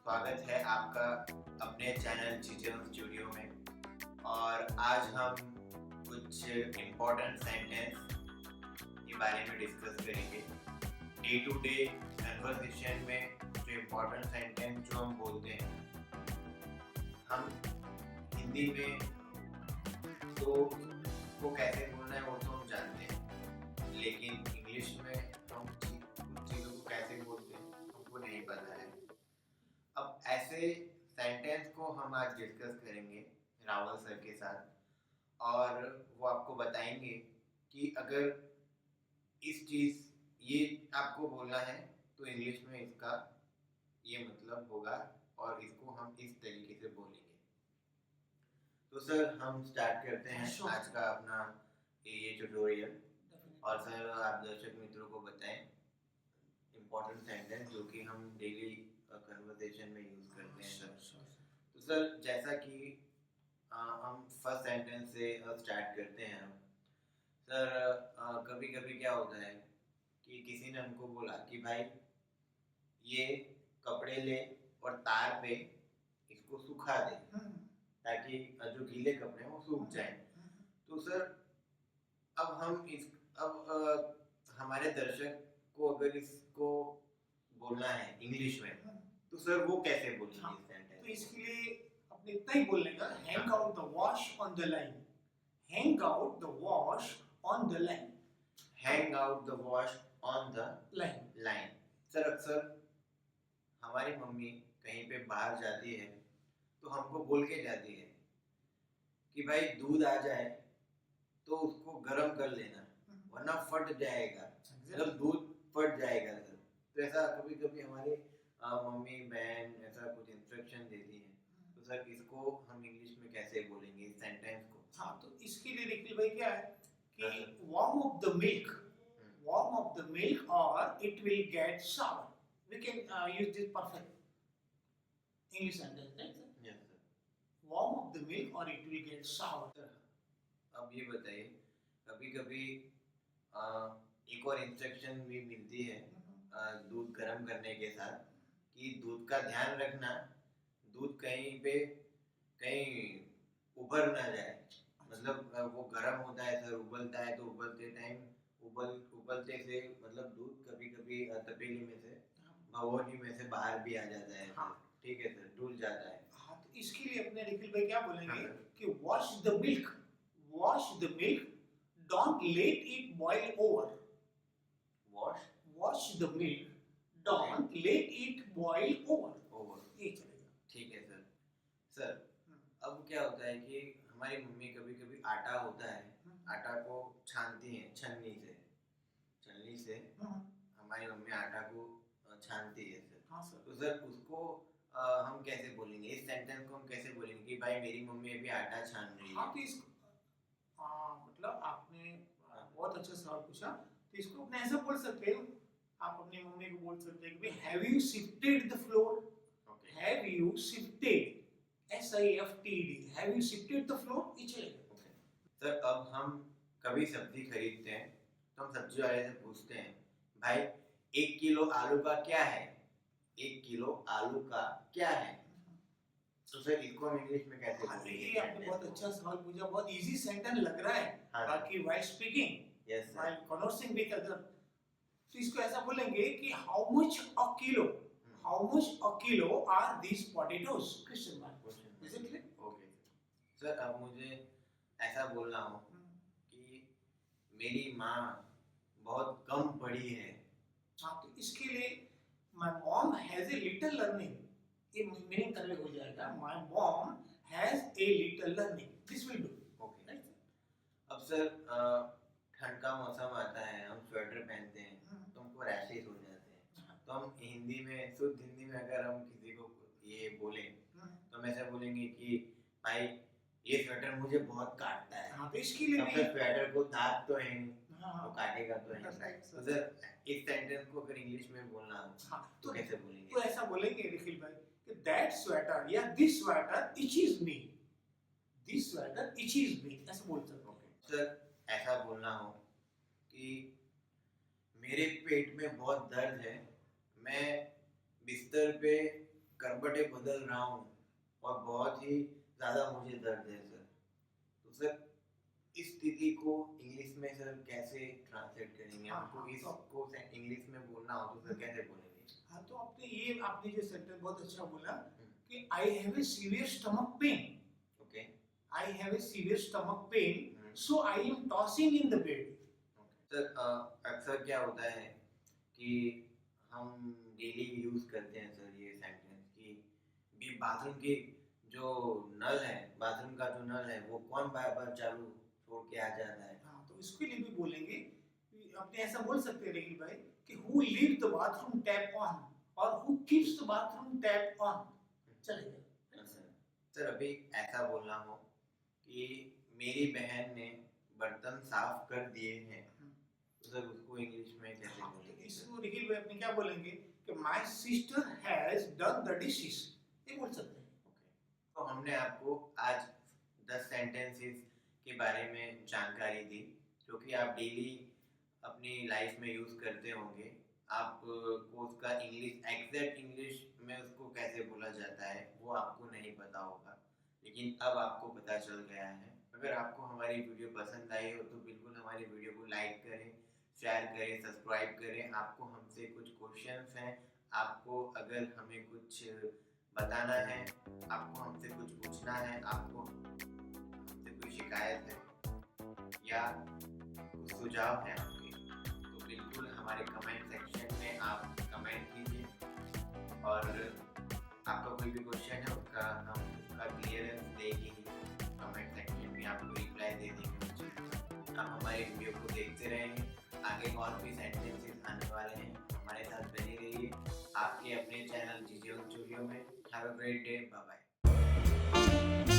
स्वागत है आपका अपने चैनल चीज़ों स्टूडियो में। और आज हम कुछ इम्पोर्टेंट सेंटेंस के बारे में डिस्कस करेंगे। डे टू डे कन्वर्सेशन में जो इम्पोर्टेंट सेंटेंस जो हम बोलते हैं, हम हिंदी में तो वो कैसे बोलना है वो तो हम जानते हैं, लेकिन इंग्लिश में हम कुछ चीज़ों को कैसे बोलते हैं हमको नहीं पता है। अब ऐसे सेंटेंस को हम आज डिस्कस करेंगे रावल सर के साथ, और वो आपको बताएंगे कि अगर इस चीज़ ये आपको बोलना है तो इंग्लिश में इसका ये मतलब होगा और इसको हम इस तरीके से बोलेंगे। तो सर हम स्टार्ट करते हैं आज का अपना ये ट्यूटोरियल। और सर आप दर्शक मित्रों को बताएं इम्पोर्टेंट सेंटेंस जो कि हम डेली कन्वर्सेशन में यूज करते हैं सर। तो सर जैसा कि हम फर्स्ट सेंटेंस से स्टार्ट करते हैं हम सर, कभी कभी क्या होता है कि किसी ने हमको बोला कि भाई ये कपड़े ले और तार पे इसको सुखा दे ताकि जो गीले कपड़े हैं वो सूख जाएं। तो सर अब हमारे दर्शक को अगर इसको बोलना है इंग्लिश में तो सर वो कैसे बोलेंगे इस सेंटेंस? तो इसके लिए अपने इतना ही बोलने का, hang out the wash on the line. Hang out the wash on the line. Hang out the wash on the line. Sir अक्सर हमारी मम्मी कहीं पे बाहर जाती है तो हमको बोल के जाती है कि भाई दूध आ जाए तो उसको गर्म कर लेना वरना फट जाएगा, मतलब दूध फट जाएगा सर। तो ऐसा कभी कभी हमारे मम्मी बहन ऐसा कुछ इंस्ट्रक्शन देती हैं। तो सर इसको हम इंग्लिश में कैसे बोलेंगे इस सेंटेंस को? हाँ, तो इसके लिए देखिए भाई क्या है कि warm up the milk, warm up the milk or it will get sour. We can use this perfect English sentence, right sir? Yes sir. Warm up the milk or it will get sour. अब ये बताइए, कभी कभी एक और instruction भी मिलती है दूध गर्म करने के साथ कि दूध का ध्यान रखना, दूध कहीं उबर ना जाए। मतलब वो गर्म होता है सर, उबलता है तो उबलते टाइम उबलते से मतलब दूध कभी कभी तपेली में से भगोनी में से बाहर भी आ जाता है। हाँ। ठीक है सर, डूल जाता है। हाँ, तो इसके लिए अपने निखिल भाई क्या बोलेंगे कि wash the milk, wash the milk, don't let it boil over. Wash the milk, don't let it boil over. ये चलेगा। ठीक है सर। सर अब क्या होता है कि हमारी मम्मी कभी कभी आटा होता है, आटा को छानती हैं छलनी से हमारी मम्मी आटा को छानती है सर। हाँ सर। तो सर उसको हम कैसे बोलेंगे, इस सेंटेंस को हम कैसे बोलेंगे कि भाई मेरी मम्मी अभी आटा छान रही है? हाँ, तो इसको मतलब आपने बहुत अच्छा सवाल पूछा। तो इसको अपने ऐसा बोल सकते हो, आप अपनी मम्मी को बोल सकते हैं कि have you shifted the floor? Have you shifted, SIFTED, have you shifted the floor, ये चलेगा। सर अब हम कभी सब्जी खरीदते हैं तो हम सब्जी वाले से पूछते हैं भाई 1 किलो आलू का क्या है? 1 किलो आलू का क्या है? तो सर इसको हम इंग्लिश में कैसे बोलेंगे? ये आपने बहुत अच्छा सवाल पूछा, बहुत इजी सेंटेंस लग रहा है। बाकी while speaking, while conversing with other, तो इसको ऐसा बोलेंगे कि how much a kilo, how much a kilo are these potatoes? Question mark. Is it clear? Okay sir. अब मुझे ऐसा बोलना हो कि मेरी माँ बहुत कम पढ़ी है। हाँ, तो इसके लिए my mom has a little learning, ये मीनिंग कन्वे हो जाएगा। My mom has a little learning, this will do. Okay right sir. अब सर ठंड का मौसम आता है, हम स्वेटर पहनते हैं तो हमको रैशेस हो जाते हैं। तो हम हिंदी में, शुद्ध हिंदी में अगर हम किसी को ये बोलें तो हम ऐसा बोलेंगे कि भाई ये स्वेटर मुझे बहुत काटता है। हाँ, तो इसके लिए भी स्वेटर को दाग तो है नहीं, हाँ, तो काटेगा तो है। तो सर इस सेंटेंस को अगर इंग्लिश में बोलना हो हाँ, तो कैसे बोलेंगे? तो ऐसा बोलेंगे निखिल भाई कि दैट स्वेटर या this sweater itches me, this sweater itches me, ऐसा बोल सकते हैं। सर ऐसा बोलना हो कि मेरे पेट में बहुत दर्द है, मैं बिस्तर पे करबटे बदल रहा हूँ और बहुत ही ज़्यादा मुझे दर्द है सर। तो सर इस स्थिति को इंग्लिश में सर कैसे ट्रांसलेट करेंगे? हाँ, हमको हाँ, इसको इंग्लिश में बोलना हो तो सर कैसे बोलेंगे? हाँ, तो आपने जो सेंटेंस बहुत अच्छा बोला कि I have a severe stomach pain. Okay. I have a severe stomach pain, hmm. so I am tossing in the bed. Sir अक्सर क्या होता है कि हम डेली यूज करते हैं सर ये सेंटेंस कि भी बाथरूम की जो नल है, बाथरूम का जो नल है वो कौन बार बार चालू छोड़ के आ जाता है? हाँ, तो इसके लिए भी बोलेंगे कि अपने ऐसा बोल सकते हैं रेगिल भाई कि who leaves the bathroom tap on और who keeps the bathroom tap on, चलेगा। सर अभी ऐसा बोलना हो कि मेरी बहन ने बर्तन साफ कर दिए हैं, तो सर उसको इंग्लिश में कैसे हाँ, बोलेंगे? तो इसको रेगिल भाई अपने क्या बोलेंगे कि my sister has done the dishes, ये बोल सकते हैं। ओके। तो हमने आपको आज 10 सेंटेंसेस के बारे में जानकारी दी जो कि आप डेली अपनी लाइफ में यूज करते होंगे। आपको उसका इंग्लिश एग्जैक्ट इंग्लिश में उसको कैसे बोला जाता है वो आपको नहीं पता होगा, लेकिन अब आपको पता चल गया है। अगर आपको हमारी वीडियो पसंद आई हो तो बिल्कुल हमारी वीडियो को लाइक करें, शेयर करें, सब्सक्राइब करें। आपको हमसे कुछ क्वेश्चंस हैं, आपको अगर हमें कुछ बताना है, आपको हमसे कुछ पूछना है, आपको हमसे कोई शिकायत है या कुछ सुझाव है आपके, तो बिल्कुल हमारे कमेंट सेक्शन में आप कमेंट कीजिए और आपका कोई भी क्वेश्चन है उसका हम उसका क्लियरेंस देगी कमेंट सेक्शन में आपको रिप्लाई दे देंगे। आप हमारे वीडियो को देखते रहें, आगे और भी सेंटेंसेस आने वाले हैं, हमारे साथ बने रहिए आपके अपने चैनल जीजे स्टूडियो में। Have a great day, bye bye.